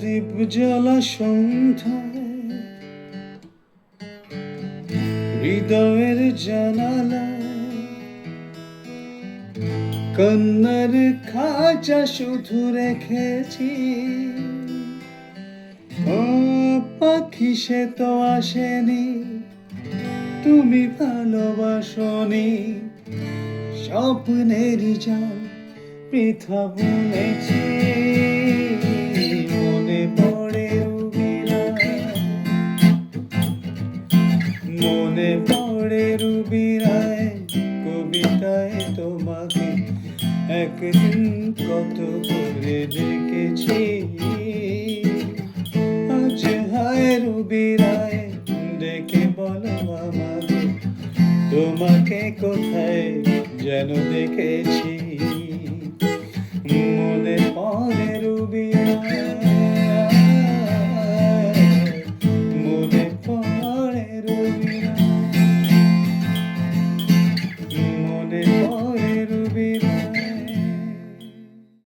দীপ জ্বালা সন্ধ্যায় হৃদয়ের জানালায় কন্যার খাঁচা শুধু রেখেছি। ও পাখি সে তো আসেনি, তুমি ভালোবাসনি, স্বপ্নের জাল বৃথা বুনেছি। মনে পড়ে রুবিরায়, মনে পড়ে রুবিরায় কবিতায় তোমাকে একদিন কত করে ডেকেছি। আজ হায় রুবিরায় ডেকে বলো আমাকে, তোমাকে কোথায় যেন দেখেছি। মনে পড়ে রুবি